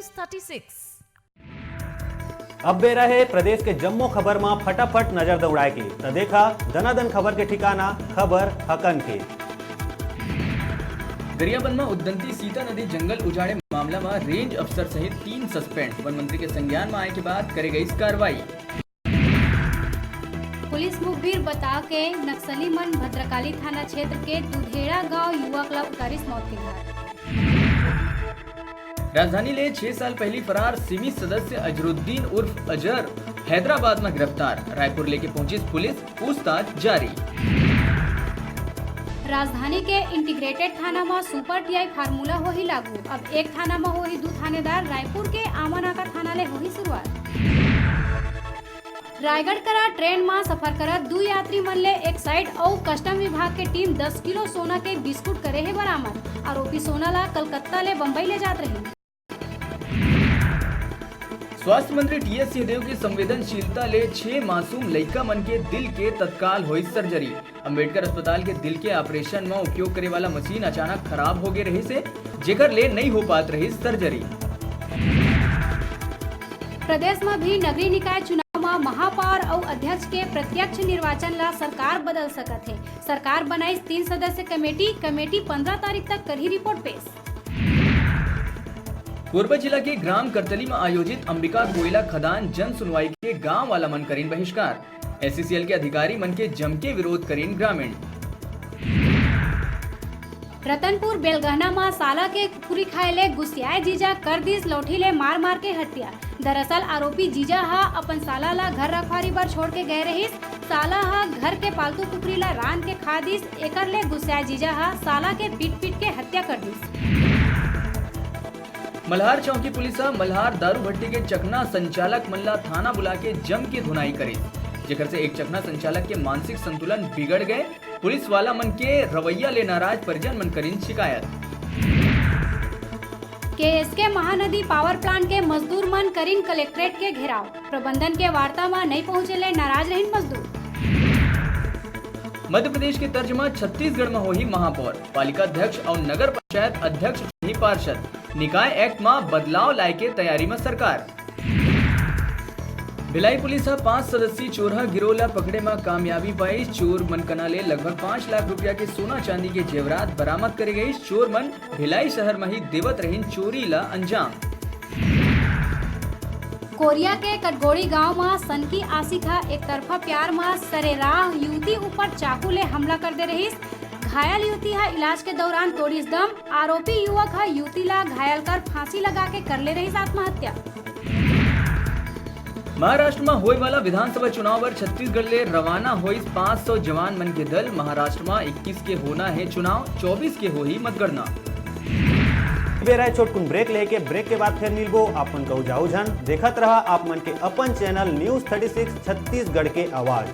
36 अब बेरा है प्रदेश के जम्मो खबर में फटाफट नजर दौड़ाए के तो देखा दनादन खबर के ठिकाना खबर हकन के। गरियाबंद में उद्दंती सीता नदी जंगल उजाड़े मामला में रेंज अफसर सहित 3 सस्पेंड। वन मंत्री के संज्ञान में आए के बाद करे गई इस कार्रवाई। पुलिस मुखबिर बता के नक्सली मन भद्रकाली थाना क्षेत्र के दुधेड़ा गांव युवक ला उतारिस मौत के घाट। राजधानी ले 6 साल पहली फरार सिमी सदस्य अजरुद्दीन उर्फ अजहर हैदराबाद में गिरफ्तार। रायपुर लेके पहुंची पुलिस, पूछताछ जारी। राजधानी के इंटीग्रेटेड थाना में सुपर टीआई फार्मूला हो ही लागू। अब एक थाना में हो ही 2 थानेदार। रायपुर के आमनाका थाना ले हो ही शुरुआत। रायगढ़ करा ट्रेन में सफर करत 2 यात्री मन ले एक साइड और कस्टम विभाग के टीम 10 किलो सोना के बिस्कुट करे है बरामद। आरोपी सोना ला कलकत्ता ले बम्बई ले जात रही। स्वास्थ्य मंत्री टीएस सिंहदेव की संवेदनशीलता ले 6 मासूम लड़का मन के दिल के तत्काल हुई सर्जरी। अंबेडकर अस्पताल के दिल के ऑपरेशन में उपयोग करे वाला मशीन अचानक खराब हो गए रही से जेकर ले नहीं हो पात रही सर्जरी। प्रदेश में भी नगरीय निकाय चुनाव में महापौर और अध्यक्ष के प्रत्यक्ष निर्वाचन ला सरकार बदल सकत है। सरकार बनाई 3 सदस्य कमेटी 15 तारीख तक कर ही रिपोर्ट पेश। कोरबा जिला के ग्राम करतली में आयोजित अंबिका कोयला खदान जन सुनवाई के गांव वाला मन करीन बहिष्कार। एससीसीएल के अधिकारी मन के जम के विरोध करीन ग्रामीण। रतनपुर बेलगहना में साला के पूरी खाए ले गुस्सियाए जीजा कर दिस लौठी ले मार के हत्या। दरअसल आरोपी जीजा हा अपन साला ला घर रखवारी पर छोड़ के गए रहिस। साला हा घर के पालतू कुकरी ला रान के खा दिस। एकर ले गुस्सियाए जीजा हा साला के पीट के हत्या कर दिस। मल्हार चौकी पुलिस मल्हार दारू भट्टी के चकना संचालक मल्ला थाना बुला के जम के धुनाई करे, जेकर से एक चकना संचालक के मानसिक संतुलन बिगड़ गए। पुलिस वाला मन के रवैया ले नाराज परिजन मन करीन शिकायत। केएसके महानदी पावर प्लांट के मजदूर मन करीन कलेक्ट्रेट के घेराव। प्रबंधन के वार्ता में नहीं पहुँचे ले नाराज रहीन मजदूर। मध्य प्रदेश के तर्ज में छत्तीसगढ़ में हो ही महापौर, पालिका अध्यक्ष और नगर पंचायत अध्यक्ष ही पार्षद। निकाय एक्ट में बदलाव लाए के तैयारी में सरकार। भिलाई पुलिस 5 सदस्यीय चोरहा गिरोह ला पकड़े में कामयाबी पाई। चोर मन कना ले लगभग 5 लाख रुपया के सोना चांदी के जेवरात बरामद करे गई। चोर मन भिलाई शहर में ही देवत रहीन चोरी ला अंजाम। कोरिया के कटगोड़ी गांव में सनकी आशिका एक तरफा प्यार में सरेराह युवती ऊपर चाकू ले हमला कर दे रही। घायल युवती है इलाज के दौरान तोड़ीस दम। आरोपी युवक है युवती ला घायल कर फांसी लगा के कर ले रही आत्महत्या। महाराष्ट्र में होए वाला विधानसभा चुनाव पर छत्तीसगढ़ ले रवाना हुई 500 जवान मन के दल। महाराष्ट्र में 21 के होना है चुनाव, 24 के हो ही मतगणना। बेरा छोटकुन ब्रेक लेके ब्रेक के बाद फिर मिलबो। आपन कहू जाऊ झन देखत रहा आप मन के अपन चैनल न्यूज 36 छत्तीसगढ़ के आवाज।